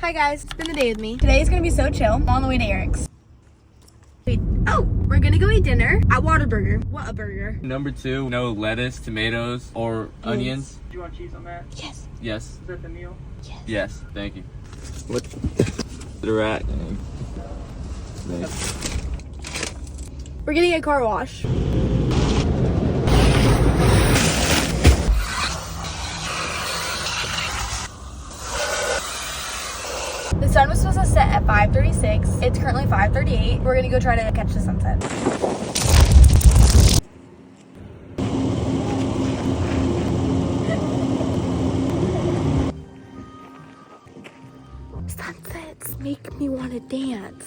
Hi guys, spend the day with me. Today is gonna be so chill. I'm on the way to Eric's. Wait, oh, we're gonna go eat dinner at Whataburger. What a burger. Number 2, no lettuce, tomatoes, or onions. Do you want cheese on that? Yes. Yes. Is that the meal? Yes. Thank you. What? The rat. We're getting a car wash. The sun was supposed to set at 5:36. It's currently 5:38. We're gonna go try to catch the sunset. Sunsets make me want to dance.